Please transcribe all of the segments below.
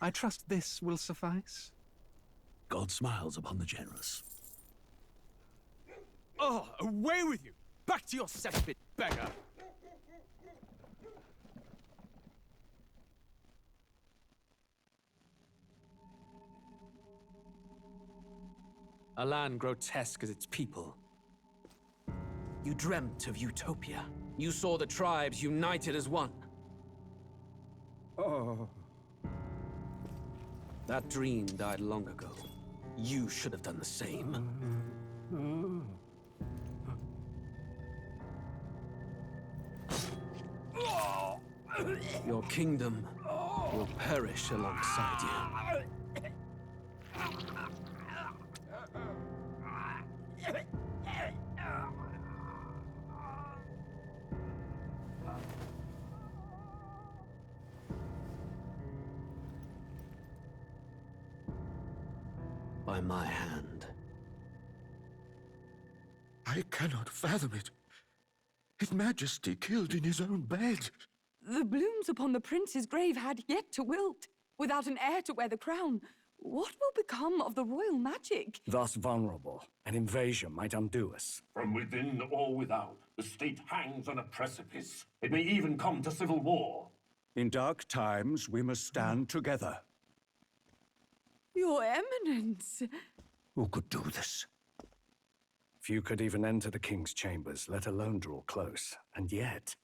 I trust this will suffice. God smiles upon the generous. Oh, away with you! Back to your cesspit, beggar! A land grotesque as its people. You dreamt of utopia. You saw the tribes united as one. Oh. That dream died long ago. You should have done the same. Your kingdom will perish alongside you. By my hand. I cannot fathom it. His Majesty killed in his own bed. The blooms upon the prince's grave had yet to wilt. Without an heir to wear the crown, what will become of the royal magic? Thus vulnerable, an invasion might undo us. From within or without, the state hangs on a precipice. It may even come to civil war. In dark times, we must stand together. Your Eminence. Who could do this? Few could even enter the king's chambers, let alone draw close. And yet,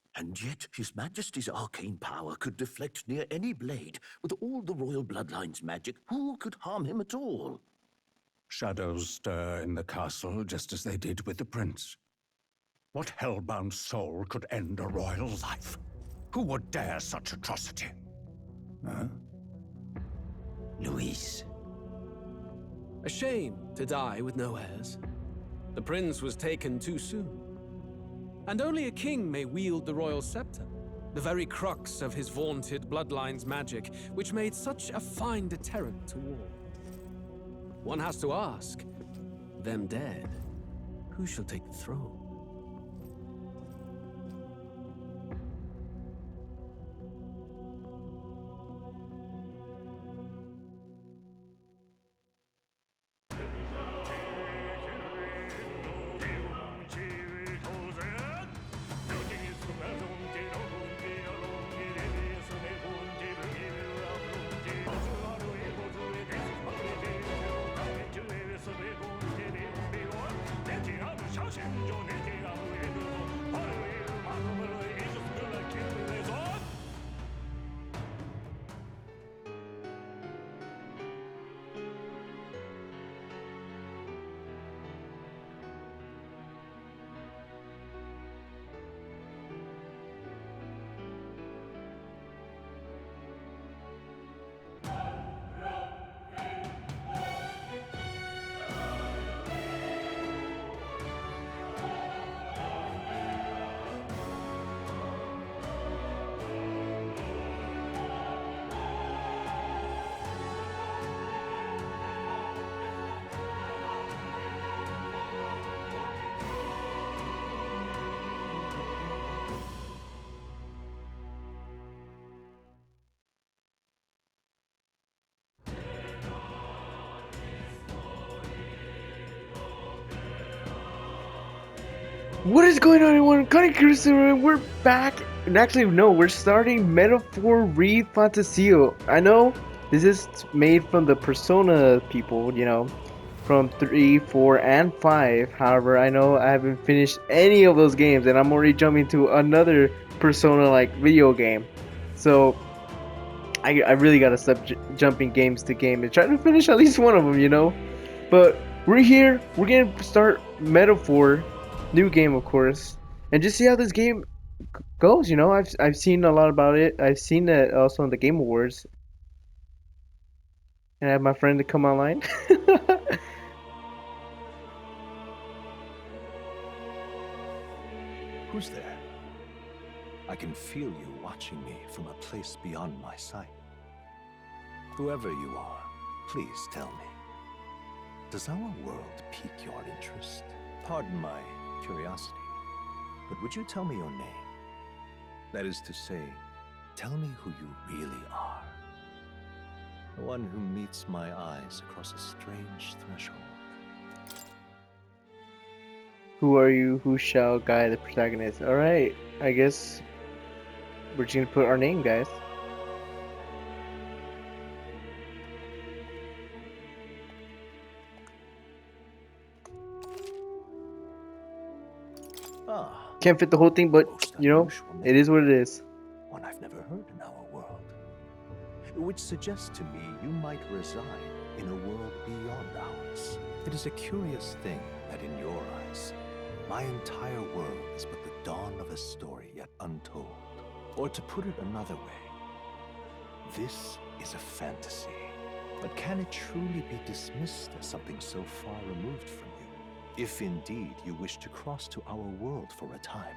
His Majesty's arcane power could deflect near any blade. With all the royal bloodline's magic, who could harm him at all? shadows stir in the castle just as they did with the prince. What hellbound soul could end a royal life? Who would dare such atrocity? Huh? Luis. A shame to die with no heirs. The prince was taken too soon. And only a king may wield the royal scepter, the very crux of his vaunted bloodline's magic, which made such a fine deterrent to war. One has to ask, them dead, who shall take the throne? What is going on, everyone? Kaneki, we're back. And actually, no, we're starting Metaphor ReFantazio. I know this is made from the Persona people, you know, from 3, 4, and 5. However, I know I haven't finished any of those games, and I'm already jumping to another Persona-like video game. So, I really gotta stop jumping games to game and try to finish at least one of them, you know? But we're here. We're gonna start Metaphor. New game, of course, and just see how this game goes. You know, I've seen a lot about it. I've seen it also on the Game Awards, and I have my friend to come online. Who's there? I can feel you watching me from a place beyond my sight. Whoever you are, please tell me. Does our world pique your interest? Pardon my curiosity, but would you tell me your name? That is to say, tell me who you really are. The one who meets my eyes across a strange threshold. Who are you? Who shall guide the protagonist? Alright, I guess we're just gonna put our name, guys. Ah, Can't fit the whole thing, but most you know, unusual it is what it is. one I've never heard in our world. Which suggests to me you might reside in a world beyond ours. It is a curious thing that in your eyes, my entire world is but the dawn of a story yet untold. Or to put it another way, this is a fantasy. But can it truly be dismissed as something so far removed from you? If indeed you wish to cross to our world for a time,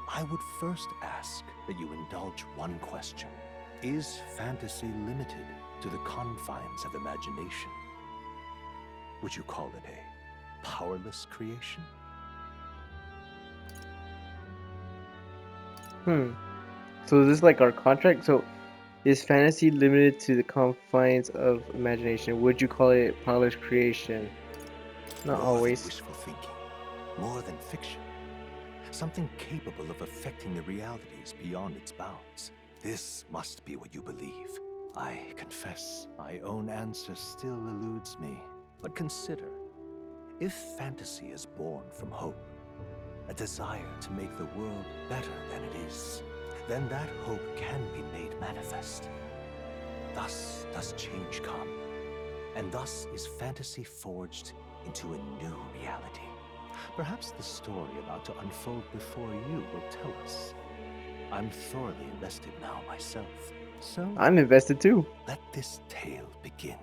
I would first ask that you indulge one question. Is fantasy limited to the confines of imagination? Would you call it a powerless creation? So is this like our contract? So is fantasy limited to the confines of imagination? Would you call it polished creation? Not More always. than wishful thinking, more than fiction. Something capable of affecting the realities beyond its bounds. This must be what you believe. I confess, my own answer still eludes me. But consider, if fantasy is born from hope, a desire to make the world better than it is, then that hope can be made manifest. Thus does change come, and thus is fantasy forged into a new reality. Perhaps the story about to unfold before you will tell us. I'm thoroughly invested now myself, so I'm invested too. let this tale begin.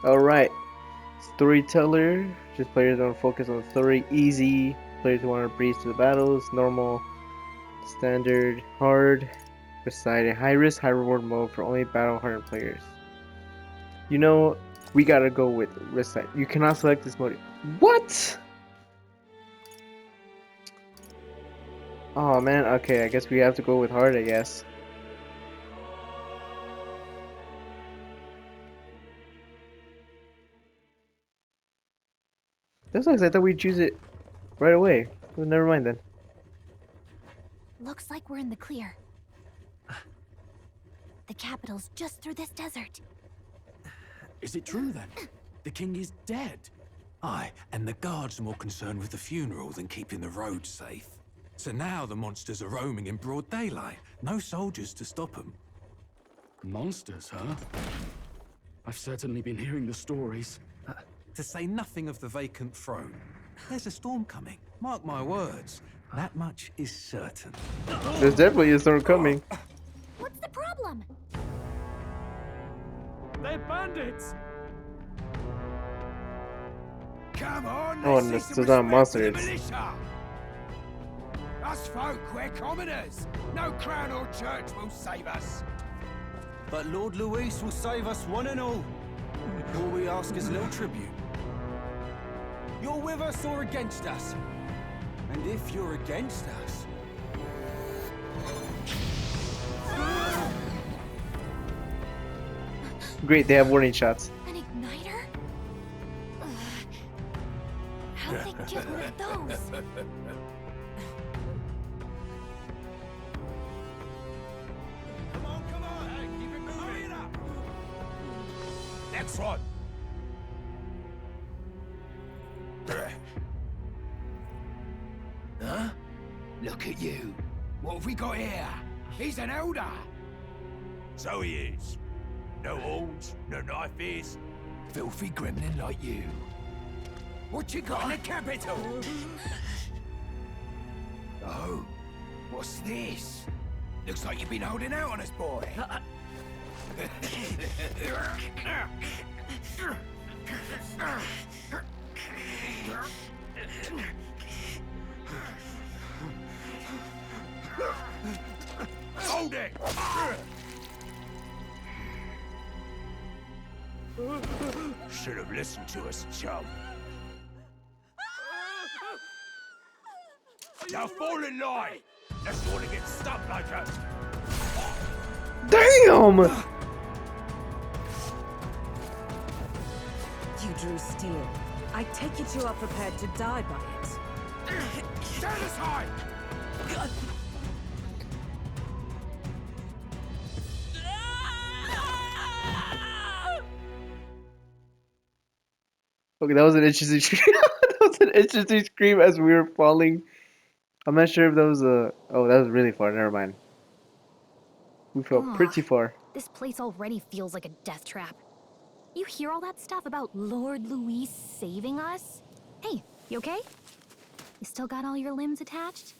Alright. Storyteller. Just players don't focus on the story. Easy. Players who want to breeze through the battles. Normal. Standard. Hard. Recite. High risk, high reward mode for only battle hardened players. You know, we gotta go with recite. You cannot select this mode. What? Oh man, okay, I guess we have to go with hard, I guess. That sucks, I thought we'd choose it right away. Well, never mind then. Looks like we're in the clear. The capital's just through this desert. Is it true then? The king is dead? Aye, and the guards are more concerned with the funeral than keeping the roads safe. So now the monsters are roaming in broad daylight. No soldiers to stop them. Monsters, huh? I've certainly been hearing the stories. To say nothing of the vacant throne. There's a storm coming. Mark my words. That much is certain. There's definitely a storm coming. What's the problem? They're bandits! Come on, Oh, let's and see it's some not respect to the monsters. militia. Us folk, we're commoners. No crown or church will save us. But Lord Luis will save us one and all. All we ask is little tribute. You're with us or against us? And if you're against us... Great, they have warning shots. An igniter? How'd they get one of those? Come on, hey, keep it moving. Hurry it up. Next one. Huh? Look at you. What have we got here? He's an elder. So he is. No horns, no knife ears. Filthy gremlin like you. What you got in the capital? Oh, what's this? Looks like you've been holding out on us, boy. Hold it! Should have listened to us, chum. Now fall in line! Let's want to get stuck like us. Damn! drew steel. I take it you are prepared to die by it. Stand aside! Okay, that was an interesting scream. That was an interesting scream as we were falling. I'm not sure if that was a. Oh, that was really far. Never mind. We fell pretty far. This place already feels like a death trap. You hear all that stuff about Lord Louis saving us? Hey, you okay? You still got all your limbs attached?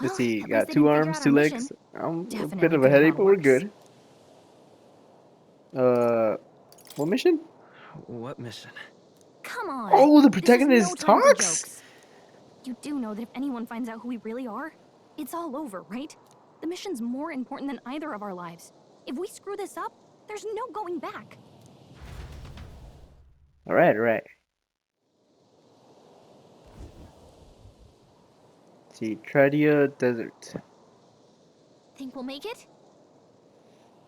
Let's see. at Got least they 2 didn't figure arms, out 2 our legs. mission. A Definitely bit of a could have headache, got but we're worse. good. What mission? What mission? Come on. Oh, the This is protagonist no time for talks. jokes. You do know that if anyone finds out who we really are, it's all over, right? The mission's more important than either of our lives. If we screw this up, there's no going back. All right, all right. Let's see, Tradia Desert. Think we'll make it?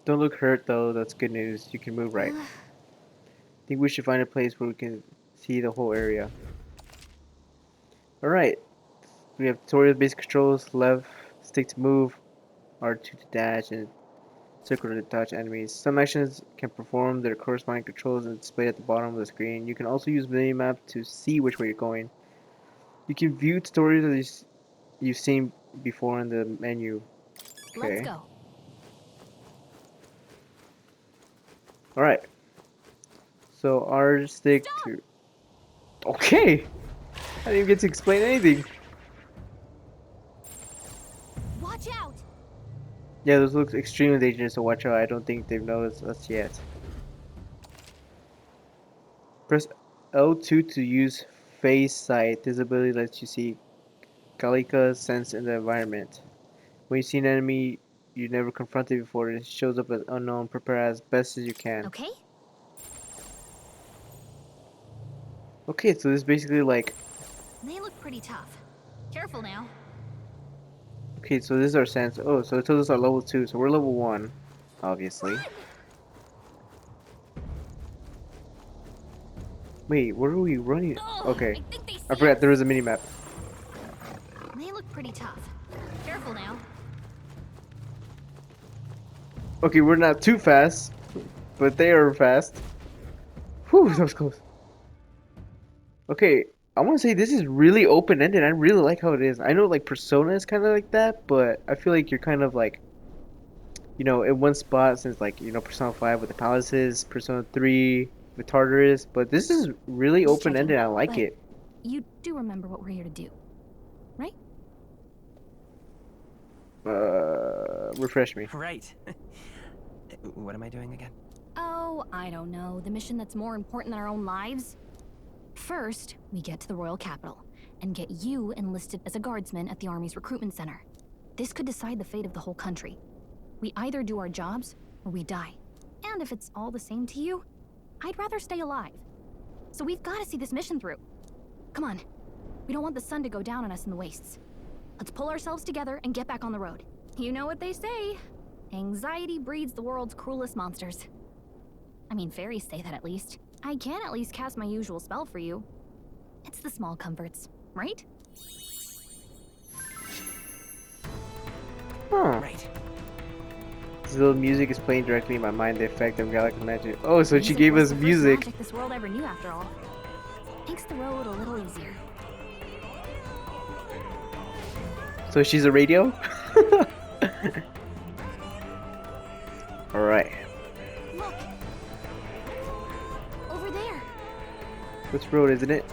Don't look hurt though. That's good news. You can move right. Think we should find a place where we can see the whole area. All right. We have tutorial basic controls: left stick to move, R2 to dash, and circle to dodge enemies. Some actions can perform their corresponding controls and displayed at the bottom of the screen. You can also use minimap to see which way you're going. You can view tutorials as you've seen before in the menu. Okay. Let's go. Alright. So R stick to... Okay! I didn't even get to explain anything. Watch out! Yeah, those look extremely dangerous, so watch out. I don't think they've noticed us yet. Press L2 to use phase sight. This ability lets you see Kalika's sense in the environment. When you see an enemy you never confronted before, it shows up as unknown. Prepare as best as you can. Okay. Okay, so this is basically like... They look pretty tough. Careful now. Okay, so this is our sense. Oh, so it tells us our level 2, so we're level 1, obviously. Wait, where are we running? Okay, I forgot there was a mini-map. They look pretty tough. Careful now. Okay, we're not too fast, but they are fast. Whew, that was close. Okay, I want to say this is really open-ended. I really like how it is. I know like Persona is kind of like that, but I feel like you're kind of like, you know, in one spot since like, you know, Persona 5 with the palaces, Persona 3 with Tartarus, but this is really open-ended. I like it. You do remember what we're here to do, right? Refresh me. Right. What am I doing again? Oh, I don't know. The mission that's more important than our own lives? First, we get to the royal capital and get you enlisted as a guardsman at the army's recruitment center. This could decide the fate of the whole country. We either do our jobs or we die. And if it's all the same to you, I'd rather stay alive. So we've got to see this mission through. Come on. We don't want the sun to go down on us in the wastes. Let's pull ourselves together and get back on the road. You know what they say. Anxiety breeds the world's cruelest monsters. I mean, fairies say that at least. I can at least cast my usual spell for you. It's the small comforts, right? Huh. Right. This little music is playing directly in my mind, the effect of galactic magic. Oh, so she Music gave was us the first music. magic this world ever knew, after all. Makes the road a little easier. So she's a radio? Alright. Look! Over there! Which road, isn't it?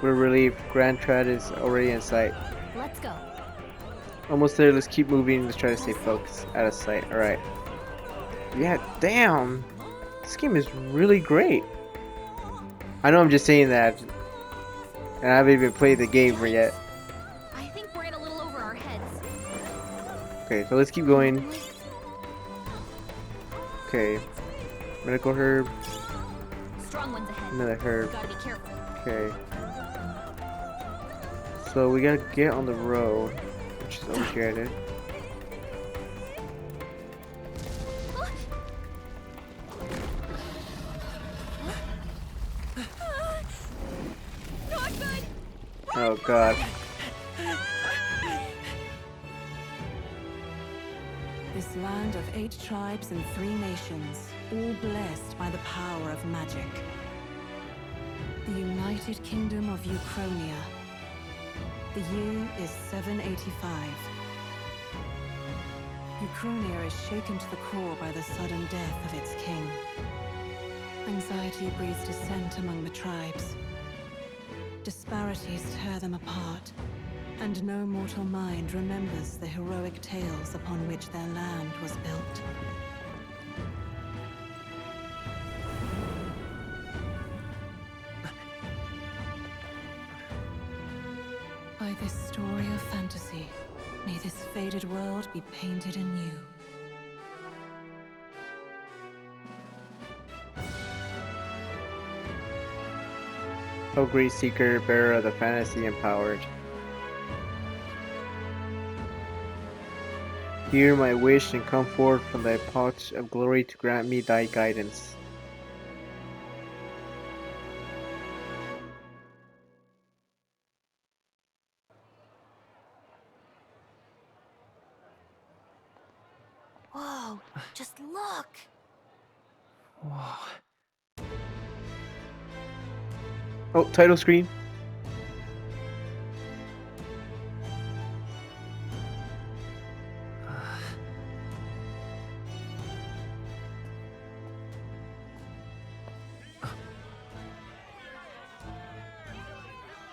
We're relieved. Grand Trad is already in sight. Let's go. Almost there, let's keep moving. Let's try to stay focused. Out of sight. Alright. Yeah, damn! This game is really great. I know I'm just saying that. And I haven't even played the game yet. I think we're in a little over our heads. Okay, so let's keep going. Okay. Medical herb. Strong ones ahead. Another herb. Gotta be careful. Okay. So we gotta get on the road, which is over here, dude. Oh god. This land of 8 tribes and 3 nations, all blessed by the power of magic. The United Kingdom of Uchronia. The year is 785. Uchronia is shaken to the core by the sudden death of its king. Anxiety breeds dissent among the tribes. Disparities tear them apart, and no mortal mind remembers the heroic tales upon which their land was built. By this story of fantasy, may this faded world be painted anew. O great seeker, bearer of the fantasy empowered. Hear my wish and come forth from thy pouch of glory to grant me thy guidance. Whoa, just look! Whoa. Oh, title screen.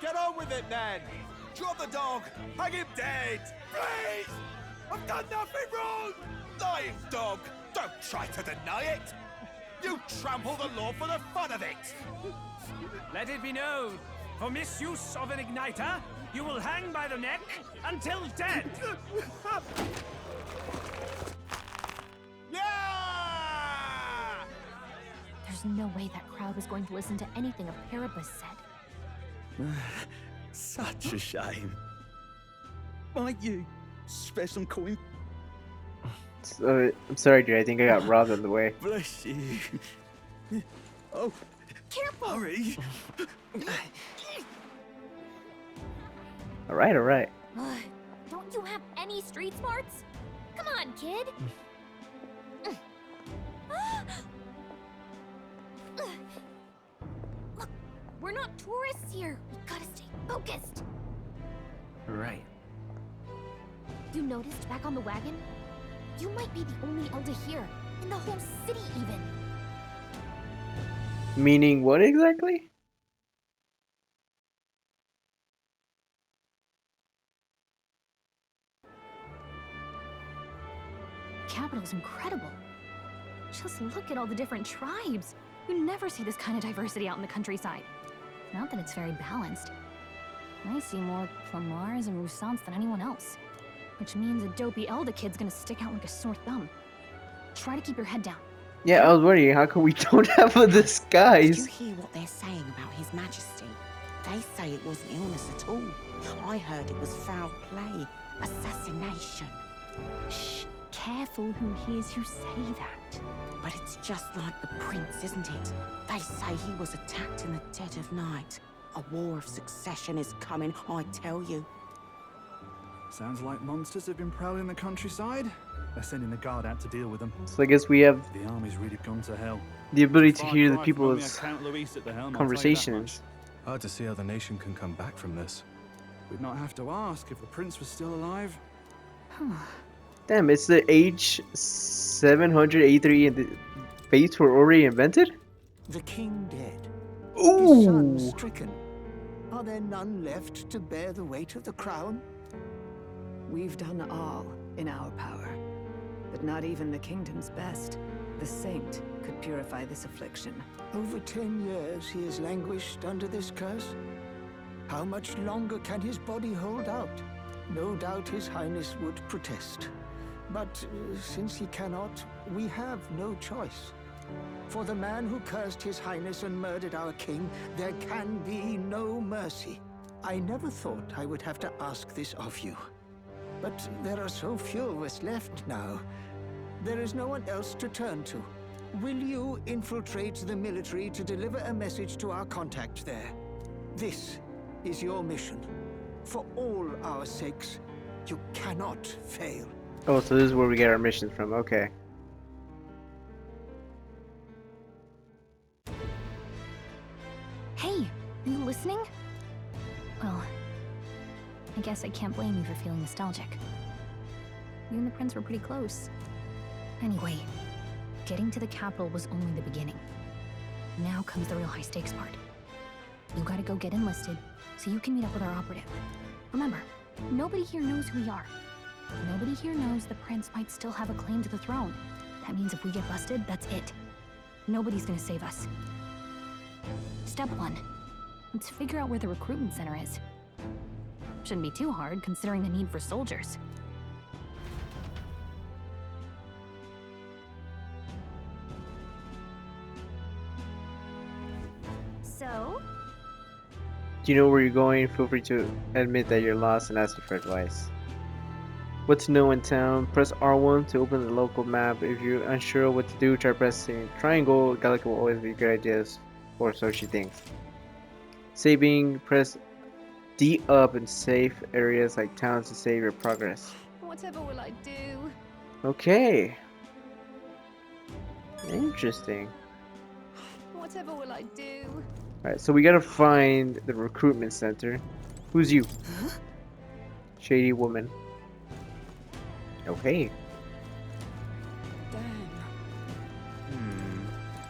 Get on with it, then! Drop the dog! Hang him dead! Please! I've done nothing wrong! Lying dog! Don't try to deny it! You trample the law for the fun of it! Let it be known, for misuse of an igniter, you will hang by the neck until dead! Yeah! There's no way that crowd was going to listen to anything a Paribus said. Such a shame. Might you spare some coin? I'm sorry, dude. I think I got robbed on the way. Bless you. Oh, Careful! hurry. Alright, alright. Don't you have any street smarts? Come on, kid! Look, we're not tourists here. We gotta stay focused. Right. You noticed back on the wagon? You might be the only elder here, in the whole city even. Meaning what exactly? Capital's incredible. Just look at all the different tribes. You never see this kind of diversity out in the countryside. Not that it's very balanced. I see more Plamars and Roussants than anyone else. Which means a dopey Elder kid's gonna stick out like a sore thumb. Try to keep your head down. Yeah, I was wondering how come we don't have a disguise. Did you hear what they're saying about His Majesty? They say it wasn't illness at all. I heard it was foul play, assassination. Shh, careful who hears you say that. But it's just like the prince, isn't it? They say he was attacked in the dead of night. A war of succession is coming, I tell you. Sounds like monsters have been prowling the countryside. They're sending the guard out to deal with them. So I guess we have The army's really gone to hell. the ability to Far hear the cry from only people's Count Luis at the helm, I'll tell you that conversations. Hard to see how the nation can come back from this. We'd not have to ask if the prince was still alive. Damn, it's the age 783 and the fates were already invented? The king dead. Ooh. His son stricken. Are there none left to bear the weight of the crown? We've done all in our power, but not even the kingdom's best, the saint, could purify this affliction. Over 10 years he has languished under this curse. How much longer can his body hold out? No doubt His Highness would protest. But since he cannot, we have no choice. For the man who cursed His Highness and murdered our king, there can be no mercy. I never thought I would have to ask this of you. But there are so few of us left now. There is no one else to turn to. Will you infiltrate the military to deliver a message to our contact there? This is your mission. For all our sakes, you cannot fail. Oh, so this is where we get our missions from. Okay. Hey, you listening? Well, I guess I can't blame you for feeling nostalgic. You and the prince were pretty close. Anyway, getting to the capital was only the beginning. Now comes the real high-stakes part. You gotta go get enlisted, so you can meet up with our operative. Remember, nobody here knows who we are. Nobody here knows the prince might still have a claim to the throne. That means if we get busted, that's it. Nobody's gonna save us. Step 1. Let's figure out where the recruitment center is. Shouldn't be too hard, considering the need for soldiers. So? Do you know where you're going? Feel free to admit that you're lost and ask for advice. What to know in town? Press R1 to open the local map. If you're unsure what to do, try pressing triangle. Gallica will always be good ideas, or so she thinks. Saving, press D up in safe areas like towns to save your progress. Whatever will I do? Okay. Interesting. Whatever will I do? Alright, so we gotta find the recruitment center. Who's you? Huh? Shady woman. Okay. Damn.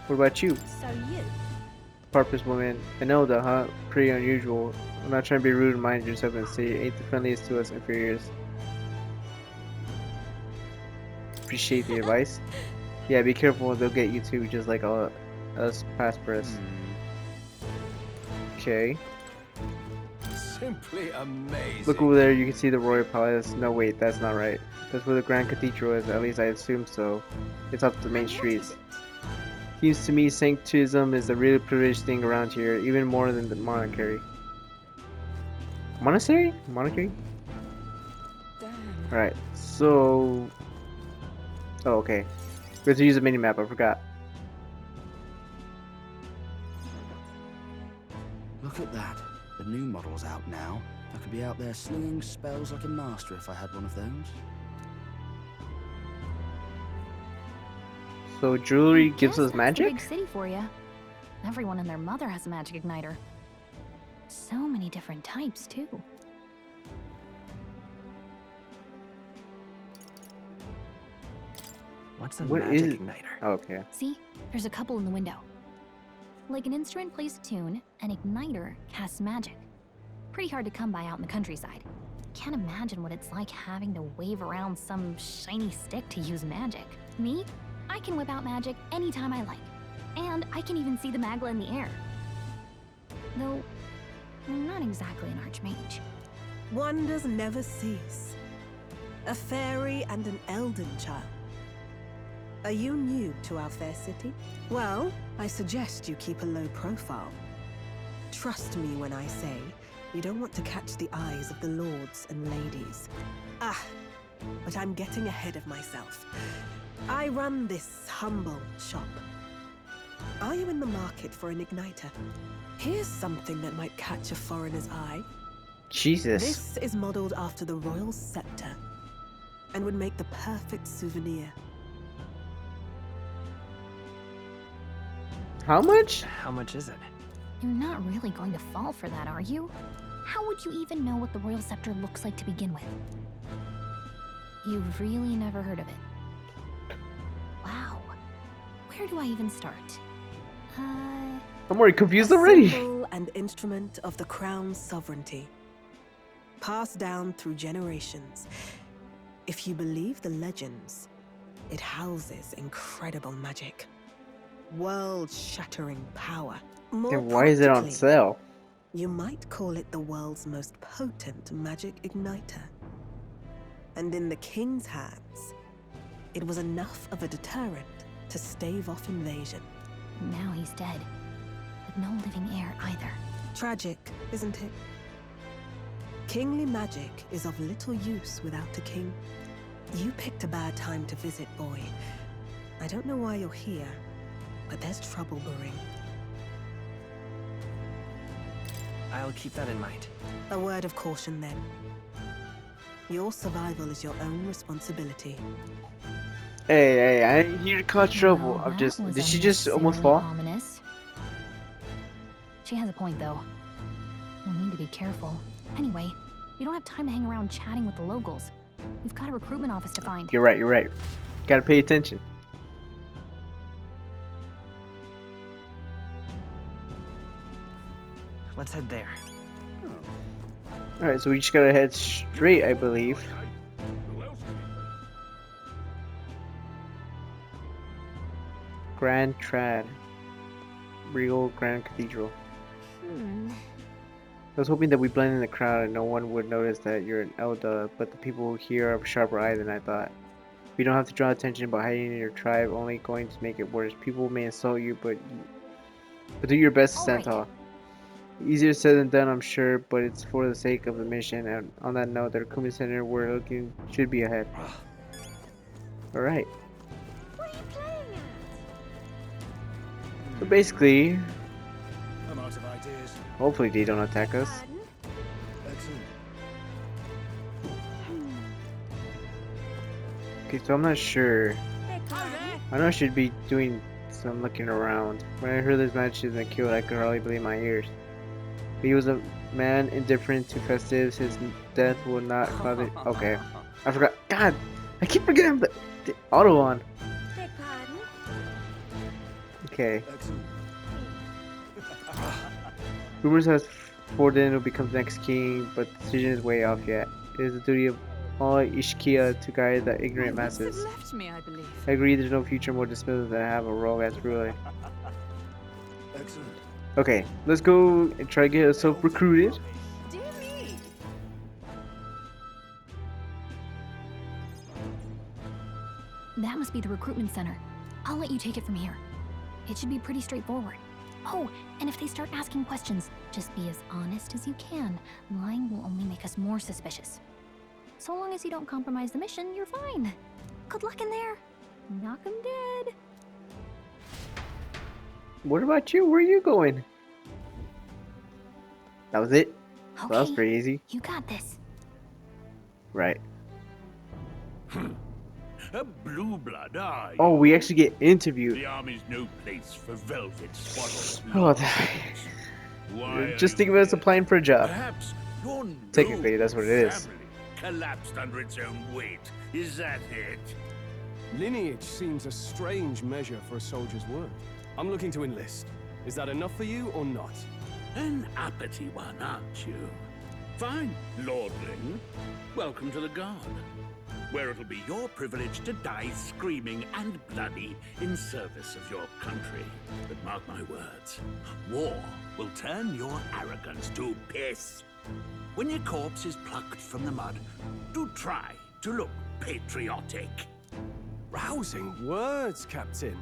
What about you? So you? Purpose woman. Anelda, huh? Pretty unusual. I'm not trying to be rude, mind yourself and say ain't the friendliest to us inferiors. Appreciate the advice. Yeah, be careful, they'll get you too, just like all us Pasperas. Okay. Simply amazing. Look over there, you can see the royal palace. No, wait, that's not right. That's where the Grand Cathedral is, at least I assume so. It's up the main streets. Seems to me sanctism is a really privileged thing around here, even more than the monarchy. Monastery? Monarchy? Alright, so... Oh, okay. We have to use a mini-map, I forgot. Look at that. The new model's out now. I could be out there slinging spells like a master if I had one of those. So jewelry gives us That's magic? a big city for you. Everyone and their mother has a magic igniter. So many different types, too. What's a What magic is- igniter? Oh, okay. See? There's a couple in the window. Like an instrument plays a tune, an igniter casts magic. Pretty hard to come by out in the countryside. Can't imagine what it's like having to wave around some shiny stick to use magic. Me? I can whip out magic anytime I like. And I can even see the Magla in the air. Though, I'm not exactly an archmage. Wonders never cease. A fairy and an elden child. Are you new to our fair city? Well, I suggest you keep a low profile. Trust me when I say you don't want to catch the eyes of the lords and ladies. But I'm getting ahead of myself. I run this humble shop. Are you in the market for an igniter? Here's something that might catch a foreigner's eye. Jesus. This is modeled after the royal scepter and would make the perfect souvenir. How much? How much is it? You're not really going to fall for that, are you? How would you even know what the royal scepter looks like to begin with? You've really never heard of it. Wow. Where do I even start? I'm already confused already. Symbol and instrument of the crown's sovereignty. Passed down through generations. If you believe the legends, it houses incredible magic. World-shattering power. More And why is it on practically, sale? You might call it the world's most potent magic igniter. And in the king's hands, it was enough of a deterrent to stave off invasion. Now he's dead. With no living heir either. Tragic, isn't it? Kingly magic is of little use without a king. You picked a bad time to visit, boy. I don't know why you're here, but there's trouble brewing. I'll keep that in mind. A word of caution then. Your survival is your own responsibility. Hey, I ain't here to cause trouble. Well, I'm that just. was Did she just almost unnecessarily fall? ominous. She has a point, though. We'll need to be careful. Anyway, we don't have time to hang around chatting with the locals. We've got a recruitment office to find. You're right. You're right. Gotta pay attention. Let's head there. All right, so we just gotta head straight, I believe. Grand Trad. Regal Grand Cathedral. I was hoping that we blend in the crowd and no one would notice that you're an Elda, but the people here have a sharper eye than I thought. We don't have to draw attention by hiding in your tribe, only going to make it worse. People may insult you, but do your best to stand tall. Easier said than done, I'm sure, but it's for the sake of the mission. And on that note, the recruitment center we're looking should be ahead. Alright. So basically, I'm out of ideas. hopefully they don't attack us. Excellent. Okay, so I'm not sure. I know I should be doing some looking around. When I heard this man has been killed, I could hardly believe my ears. But he was a man indifferent to festives. His death will not bother. Okay, I forgot. God, I keep forgetting the auto on. Okay. Rumors has Forden will become the next king, but the decision is way off yet. It is the duty of all Ishkia to guide the ignorant masses. Left me, I believe. I agree, there's no future more dismal than have a rogue as ruler. Excellent. Okay, let's go and try to get ourselves recruited. Dear me. That must be the recruitment center. I'll let you take it from here. It should be pretty straightforward. Oh, and if they start asking questions, just be as honest as you can. Lying will only make us more suspicious. So long as you don't compromise the mission, you're fine. Good luck in there. Knock 'em dead. What about you? Where are you going? That was it? Okay, That was pretty easy. You got this. Right. A blue blood, aye. Oh, we actually get interviewed. The army's no place for velvet swaddled. Oh, just think of it as applying for a job. Perhaps your Technically, that's what it is. family collapsed under its own weight. Is that it? Lineage seems a strange measure for a soldier's worth. I'm looking to enlist. Is that enough for you or not? An uppity one, aren't you? Fine, lordling. Welcome to the Guard, where it'll be your privilege to die screaming and bloody in service of your country. But mark my words, war will turn your arrogance to piss. When your corpse is plucked from the mud, do try to look patriotic. Rousing words, Captain.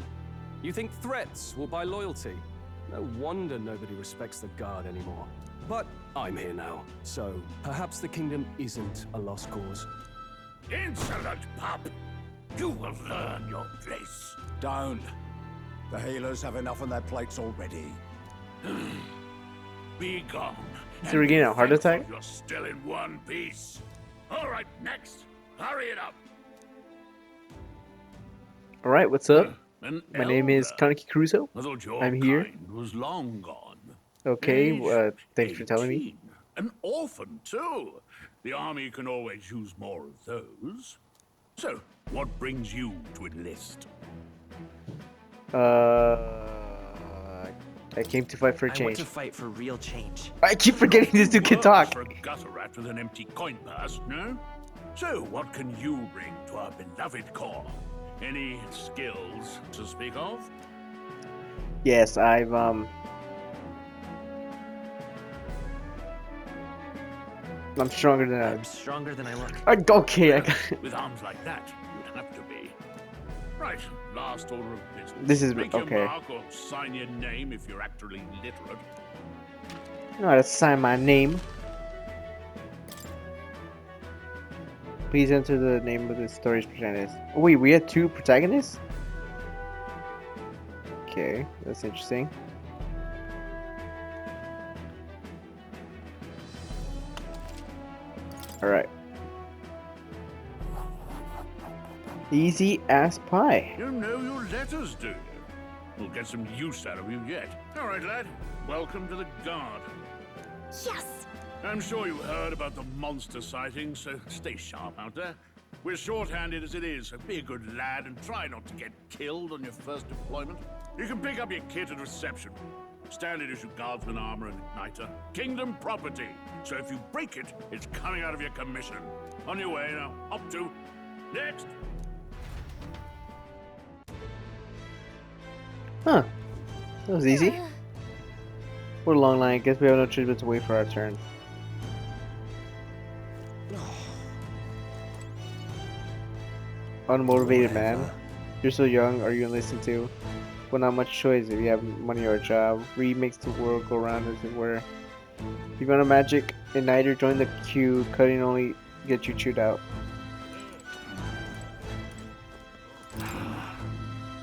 You think threats will buy loyalty? No wonder nobody respects the Guard anymore. But I'm here now, so perhaps the kingdom isn't a lost cause. Insolent pup! You will learn your place. Don't. The healers have enough on their plates already. Be gone. So we're getting a heart attack? You're still in one piece. All right, next. Hurry it up. Alright, what's up? An My name is Kaneki Crusoe. Thought your I'm here. kind was long gone. Okay, Age thanks for telling me. 18. An orphan, too. The army can always use more of those. So, what brings you to enlist? I came to fight for a I want change. to fight for real change. I keep forgetting this dude can talk. For a gutter rat with an empty coin purse, no? So, what can you bring to our beloved corps? Any skills to speak of? Yes, I'm stronger than I'm stronger than I look. okay, I got it. With arms like that, you'd have to be. Right, last order of business. This is- Make okay. your mark or sign your name if you're actually literate. Alright, let's sign my name. Please enter the name of the story's protagonist. Oh wait, we had two protagonists? Okay, that's interesting. Alright. Easy ass pie. You know your letters, do you? We'll get some use out of you yet. All right, lad. Welcome to the Guard. Yes! I'm sure you heard about the monster sightings, so stay sharp out there. We're short-handed as it is, so be a good lad and try not to get killed on your first deployment. You can pick up your kit at reception. Standard issue guardsman armor and igniter. Kingdom property. So if you break it, it's coming out of your commission. On your way now. Up to. Next! Huh. That was easy. What a long line. I guess we have no choice but to wait for our turn. Unmotivated man. You're so young. Are you gonna listen to? Well, not much choice if you have money or a job. Reed makes the world go round, as it were. If you want a magic igniter, join the queue. Cutting only gets you chewed out.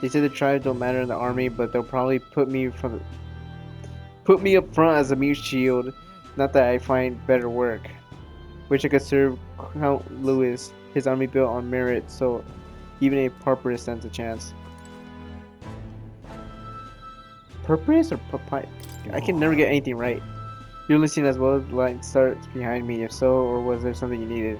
They say the tribes don't matter in the army, but they'll probably put me up front as a mute shield. Not that I find better work. Wish I could serve Count Louis. His army built on merit, so even a Parpus stands a chance. Purpose or Papai? I can never get anything right. You're listening as well as the line starts behind me. If so, or was there something you needed?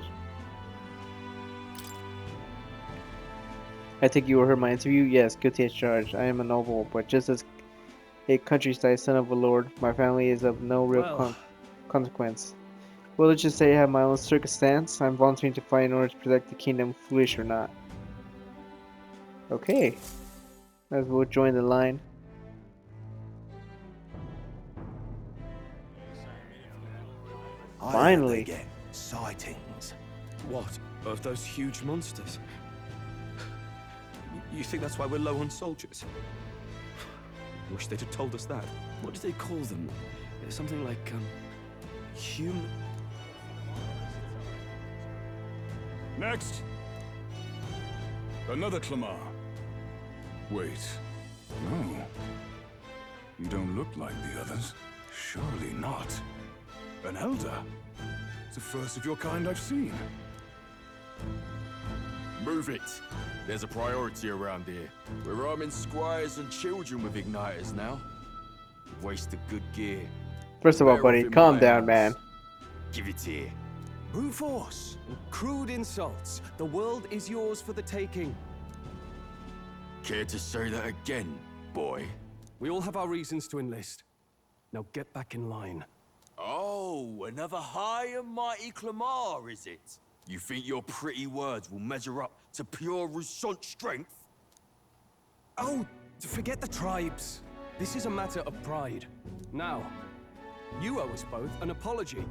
I think you heard my interview? Yes, guilty as charged. I am a noble, but just as a countryside son of a lord, my family is of no real consequence. Well, let's just say I have my own circumstance. I'm volunteering to fight in order to protect the kingdom, foolish or not. Okay. As we'll join the line. Finally. Get sightings. What? Of those huge monsters? You think that's why we're low on soldiers? Wish they'd have told us that. What do they call them? Something like, human... Next! Another Clamar. Wait. No. You don't look like the others. Surely not. An elder? It's the first of your kind I've seen. Move it. There's a priority around here. We're arming squires and children with igniters now. Waste the good gear. First of all, buddy, calm down, man. Give it here. Brute force. Crude insults. The world is yours for the taking. Care to say that again, boy? We all have our reasons to enlist. Now get back in line. Oh, another high and mighty Clamar, is it? You think your pretty words will measure up to pure Roussant strength? Oh, forget the tribes. This is a matter of pride. Now, you owe us both an apology.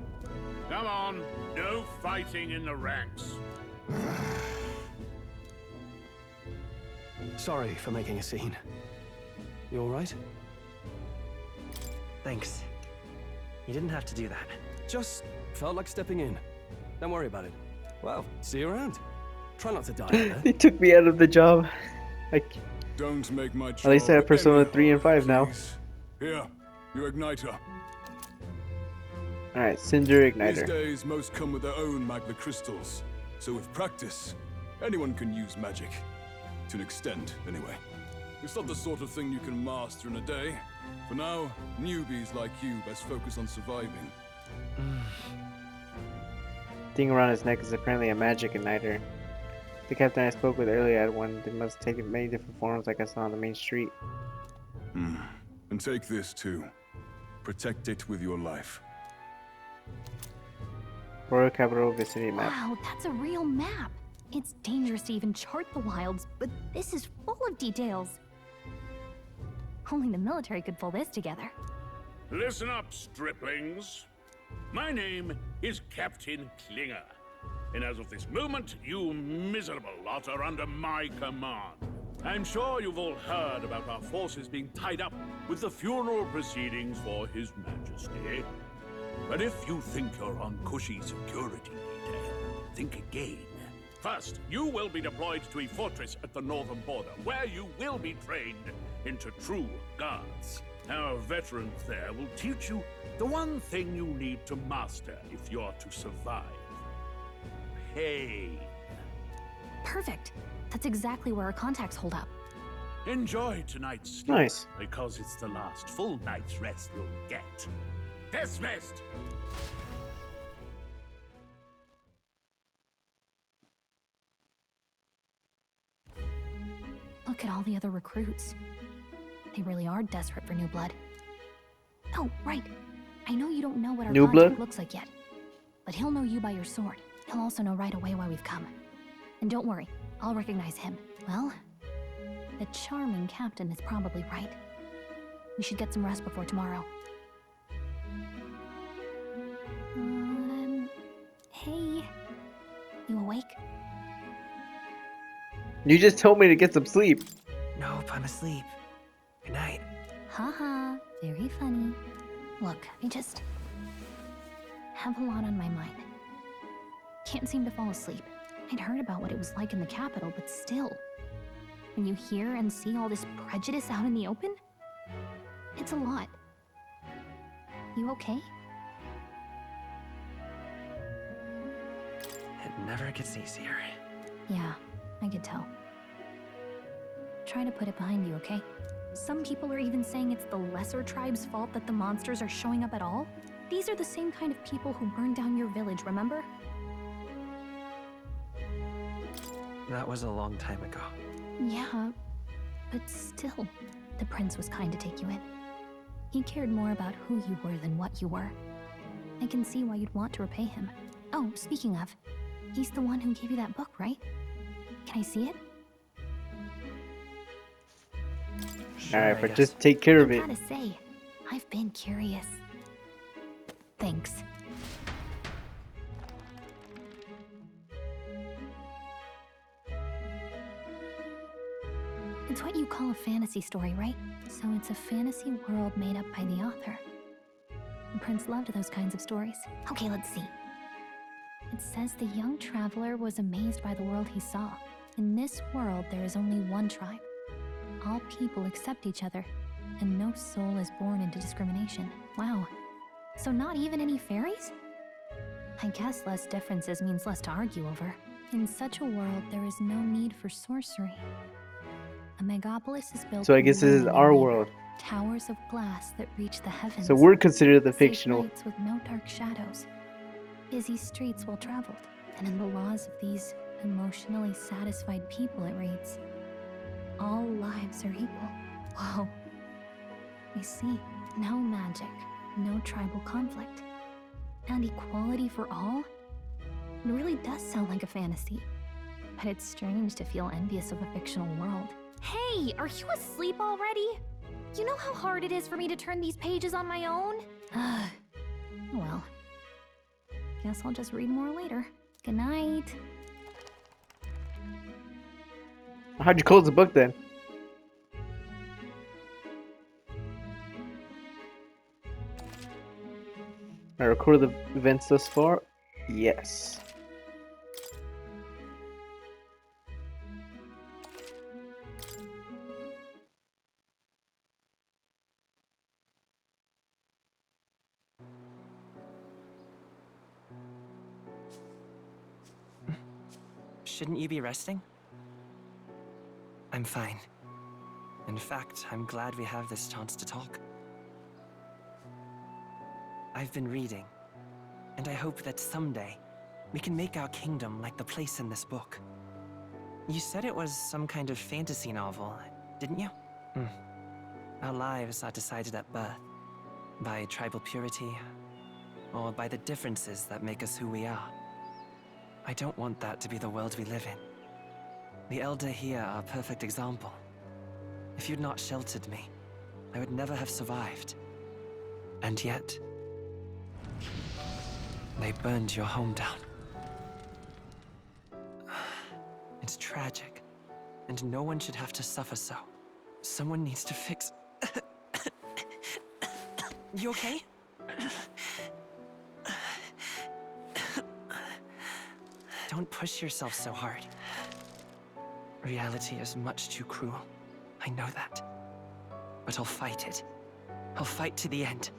Come on, no fighting in the ranks. Sorry for making a scene. You all right? Thanks. You didn't have to do that. Just felt like stepping in. Don't worry about it. Well, see you around. Try not to die out there. They took me out of the job. Don't make my At least I have Persona 3 and 5 now. Here, your igniter. Alright, Cinder Igniter. These days, most come with their own magna crystals. So with practice, anyone can use magic. To an extent, anyway. It's not the sort of thing you can master in a day. For now, newbies like you best focus on surviving. Thing around his neck is apparently a magic igniter. The captain I spoke with earlier had one. They must take many different forms like I saw on the main street. And take this too. Protect it with your life. Royal Capital Vicinity map. Wow, that's a real map. It's dangerous to even chart the wilds, but this is full of details. Only the military could pull this together. Listen up, striplings. My name is Captain Klinger, and as of this moment, you miserable lot are under my command. I'm sure you've all heard about our forces being tied up with the funeral proceedings for His Majesty. But if you think you're on cushy security detail, think again. First, you will be deployed to a fortress at the northern border, where you will be trained into true guards. Our veterans there will teach you the one thing you need to master if you're to survive. pain. Perfect. That's exactly where our contacts hold up. Enjoy tonight's sleep. Nice. Because it's the last full night's rest you'll get. Dismissed! Look at all the other recruits. They really are desperate for new blood. Oh, right. I know you don't know what our New contact blood? looks like yet, but he'll know you by your sword. He'll also know right away why we've come. And don't worry, I'll recognize him. Well, the charming captain is probably right. We should get some rest before tomorrow. Hey. You awake? You just told me to get some sleep. Nope, I'm asleep. Good night. Haha, very funny. Look, I just have a lot on my mind. Can't seem to fall asleep. I'd heard about what it was like in the capital, but still. When you hear and see all this prejudice out in the open, it's a lot. You okay? It never gets easier. Yeah, I could tell. Try to put it behind you, okay? Some people are even saying it's the lesser tribe's fault that the monsters are showing up at all. These are the same kind of people who burned down your village, remember? That was a long time ago. Yeah, but still, the prince was kind to take you in. He cared more about who you were than what you were. I can see why you'd want to repay him. Oh, speaking of, he's the one who gave you that book, right? Can I see it? Alright, but just take care of I it. gotta say, I've been curious. Thanks. It's what you call a fantasy story, right? So it's a fantasy world made up by the author. The prince loved those kinds of stories. Okay, let's see. It says the young traveler was amazed by the world he saw. In this world, there is only one tribe. All people accept each other, and no soul is born into discrimination. Wow. So not even any fairies? I guess less differences means less to argue over. In such a world, there is no need for sorcery. A megapolis is built So I guess this is our world. Towers of glass that reach the heavens. So we're considered the Safe fictional. nights with no dark shadows. Busy streets well traveled. And in the laws of these emotionally satisfied people, it reads, all lives are equal. Whoa. I see. No magic, no tribal conflict, and equality for all? It really does sound like a fantasy. But it's strange to feel envious of a fictional world. Hey, are you asleep already? You know how hard it is for me to turn these pages on my own? Well, guess I'll just read more later. Good night. How'd you close the book then? I recorded the events thus far? Yes. Shouldn't you be resting? I'm fine. In fact, I'm glad we have this chance to talk. I've been reading, and I hope that someday we can make our kingdom like the place in this book. You said it was some kind of fantasy novel, didn't you? Our lives are decided at birth, by tribal purity, or by the differences that make us who we are. I don't want that to be the world we live in. The Elder here are a perfect example. If you'd not sheltered me, I would never have survived. And yet, they burned your home down. It's tragic, and no one should have to suffer so. Someone needs to fix... You okay? Don't push yourself so hard. Reality is much too cruel. I know that. But I'll fight it. I'll fight to the end.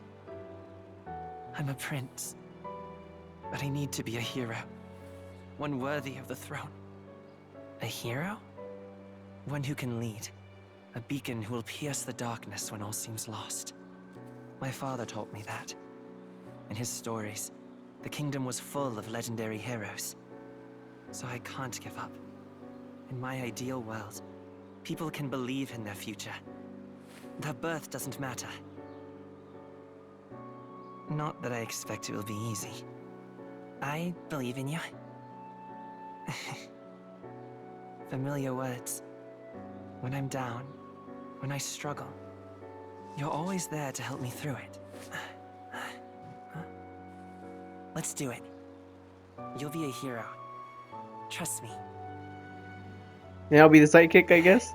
I'm a prince. But I need to be a hero. one worthy of the throne. A hero? One who can lead. A beacon who will pierce the darkness when all seems lost. My father taught me that. In his stories, the kingdom was full of legendary heroes. So I can't give up. In my ideal world, people can believe in their future. Their birth doesn't matter. Not that I expect it will be easy. I believe in you. Familiar words. When I'm down, when I struggle, you're always there to help me through it. Let's do it. You'll be a hero. Trust me. Yeah, I'll be the sidekick, I guess.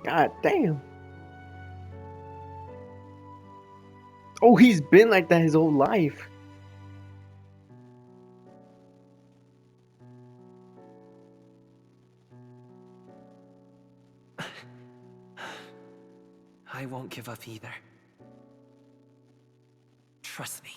God damn. Oh, he's been like that his whole life. I won't give up either. Trust me.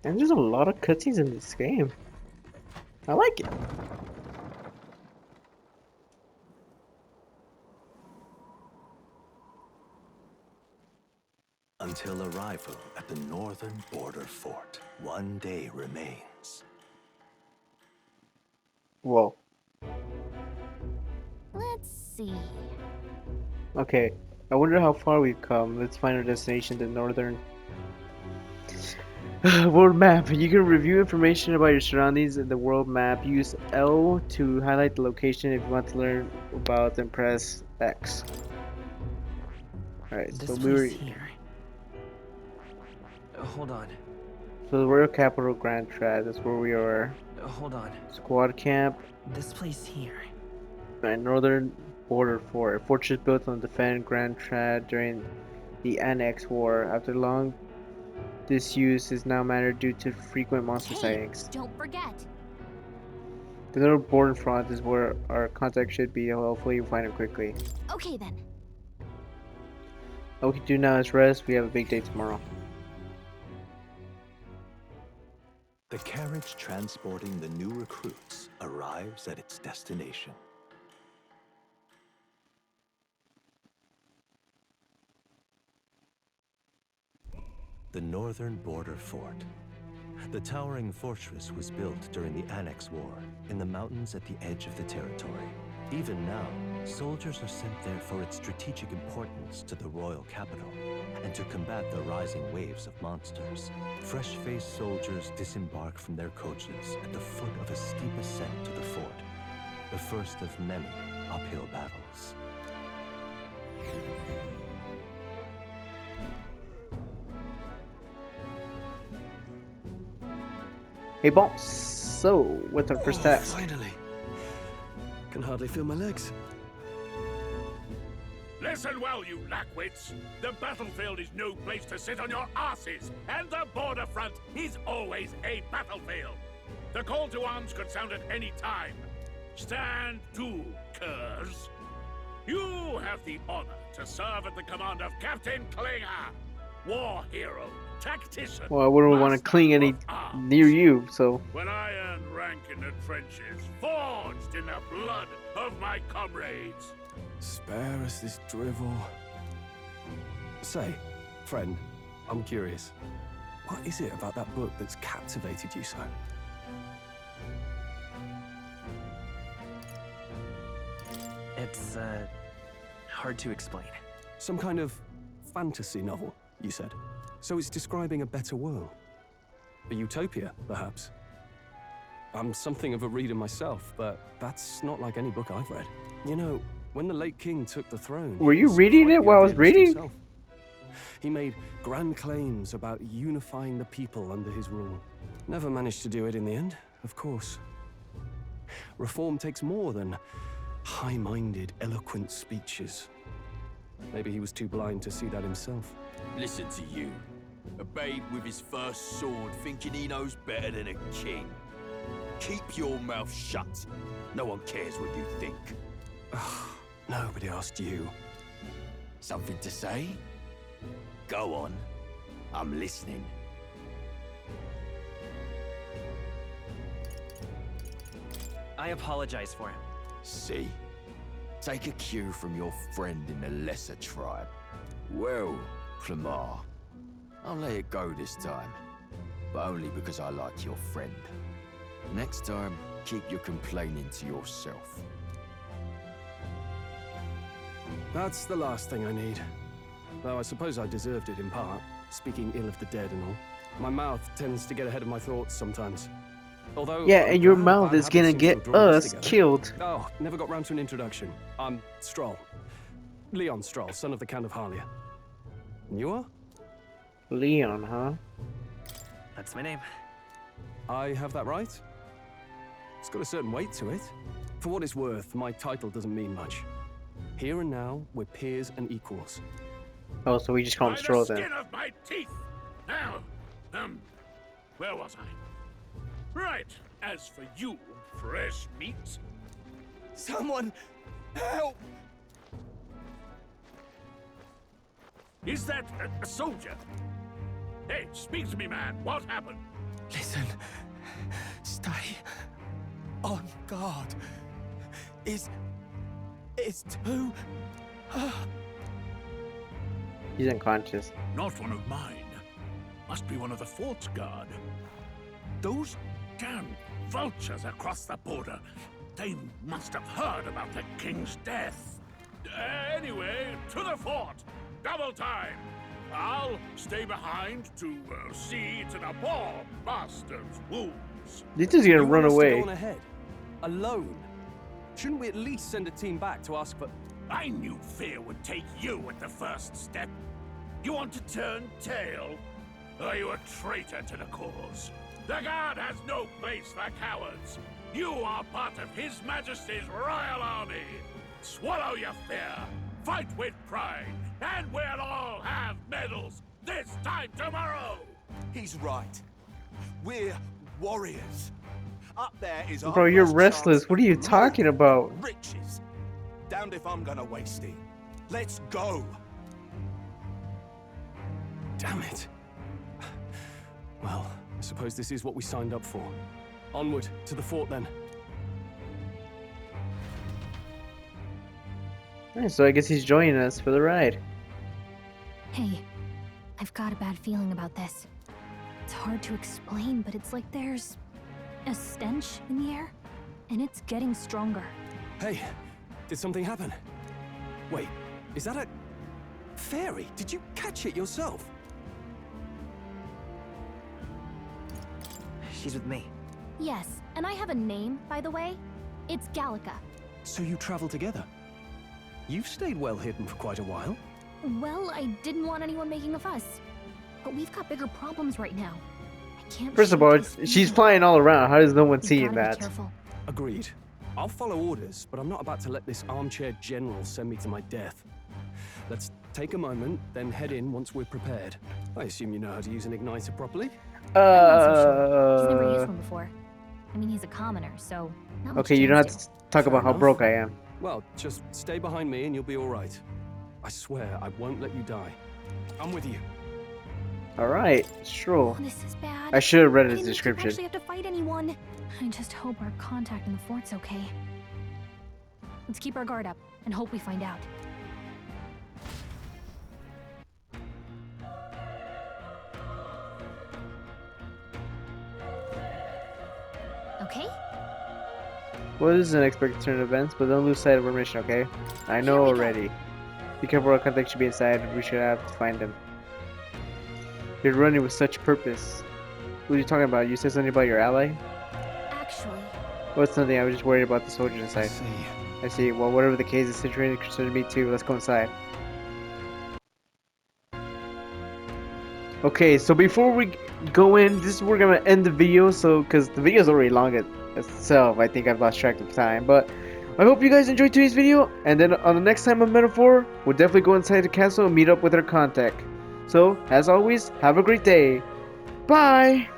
And there's a lot of cutscenes in this game. I like it. Until arrival at the northern border fort, one day remains. Whoa. Let's see. Okay. I wonder how far we've come. Let's find our destination, the northern world map. You can review information about your surroundings in the world map. Use L to highlight the location if you want to learn about, and press X. Alright, so we were here. Hold on. So the Royal Capital Grand Trad, that's where we are. Hold on. Squad Camp. This place here. And Northern Border Fort. A fortress built on the defend Grand Trad during the Annex War. After long disuse is now mattered due to frequent monster sightings. Don't forget. The Northern Border Front is where our contact should be. Hopefully you'll find him quickly. Okay then. All we can do now is rest. We have a big day tomorrow. The carriage transporting the new recruits arrives at its destination. The northern border fort. The towering fortress was built during the Annex War in the mountains at the edge of the territory. Even now, soldiers are sent there for its strategic importance to the royal capital and to combat the rising waves of monsters. Fresh-faced soldiers disembark from their coaches at the foot of a steep ascent to the fort, the first of many uphill battles. Hey boss, so what's our first task? Finally. Can hardly feel my legs. Listen well, you lackwits. The battlefield is no place to sit on your asses, and the border front is always a battlefield. The call to arms could sound at any time. Stand to, curs. You have the honor to serve at the command of Captain Klinger, war hero, tactician. Well, I wouldn't want to cling any near you, so. When I earned rank in the trenches, forged in the blood of my comrades. Spare us this drivel. Say, friend, I'm curious. What is it about that book that's captivated you so? It's, hard to explain. Some kind of fantasy novel, you said? So it's describing a better world. A utopia, perhaps. I'm something of a reader myself, but that's not like any book I've read. You know, when the late king took the throne... Were you reading it while I was reading? Himself. He made grand claims about unifying the people under his rule. Never managed to do it in the end, of course. Reform takes more than high-minded, eloquent speeches. Maybe he was too blind to see that himself. Listen to you. A babe with his first sword thinking he knows better than a king. Keep your mouth shut. No one cares what you think. Nobody asked you. Something to say? Go on. I'm listening. I apologize for him. See? Take a cue from your friend in the lesser tribe. Well, Clamar, I'll let it go this time. But only because I like your friend. Next time, keep your complaining to yourself. That's the last thing I need. Though I suppose I deserved it in part, speaking ill of the dead and all. My mouth tends to get ahead of my thoughts sometimes. Although, yeah, and your mouth is gonna get us killed. Oh, never got round to an introduction. I'm Stroll. Leon Stroll, son of the Count of Harlia. And you are? Leon, huh? That's my name. I have that right? It's got a certain weight to it. For what it's worth, my title doesn't mean much. Here and now, we're peers and equals. Oh, so we just call him Stroll then. By the skin of my teeth! Now, where was I? Right, as for you, fresh meat... Someone, help! Is that a soldier? Hey, speak to me, man. What happened? Listen. Stay on guard. It's too... He's unconscious. Not one of mine. Must be one of the fort's guard. Those damn vultures across the border. They must have heard about the king's death. Anyway, to the fort. Double time. I'll stay behind to see to the poor bastard's wounds. This is gonna run away. Go on ahead. Alone. Shouldn't we at least send a team back to ask for... I knew fear would take you at the first step. You want to turn tail? Are you a traitor to the cause? The Guard has no place for cowards. You are part of His Majesty's Royal Army. Swallow your fear. Fight with pride. And we'll all have medals this time tomorrow. He's right. We're warriors. Up there is our Bro, you're first restless. chance What are you for talking about? riches. Damned if I'm gonna waste it. Let's go. Damn it. Well, I suppose this is what we signed up for. Onward to the fort then. Alright, so I guess he's joining us for the ride. Hey, I've got a bad feeling about this. It's hard to explain, but it's like there's a stench in the air, and it's getting stronger. Hey, did something happen? Wait, is that a fairy? Did you catch it yourself? She's with me. Yes, and I have a name, by the way. It's Gallica. So you travel together? You've stayed well hidden for quite a while. Well, I didn't want anyone making a fuss. But we've got bigger problems right now. I can't... First of all, she's flying all around. How is no one seeing that? Agreed. I'll follow orders, but I'm not about to let this armchair general send me to my death. Let's take a moment, then head in once we're prepared. I assume you know how to use an igniter properly? He's never used one before. I mean, he's a commoner, so... not much Okay, you don't have chance to talk about how broke I am. Well, just stay behind me and you'll be all right. I swear I won't let you die. I'm with you. Alright, sure. Oh, this is bad. I should have read his I description. actually have to fight anyone. I just hope our contact in the fort's okay. Let's keep our guard up and hope we find out. Okay? Well, this is an unexpected turn of events, but don't lose sight of our mission, okay? I know already. Be careful, our contact should be inside. We should have to find him. You're running with such purpose. What are you talking about? You said something about your ally? Actually... Well, it's nothing. I was just worried about the soldiers inside. I see. Well, whatever the case, the situation concerns me too. Let's go inside. Okay, so before we go in, this is where we're gonna end the video. So, because the video is already long itself, I think I've lost track of time. But I hope you guys enjoyed today's video. And then on the next time of Metaphor, we'll definitely go inside the castle and meet up with our contact. So, as always, have a great day. Bye!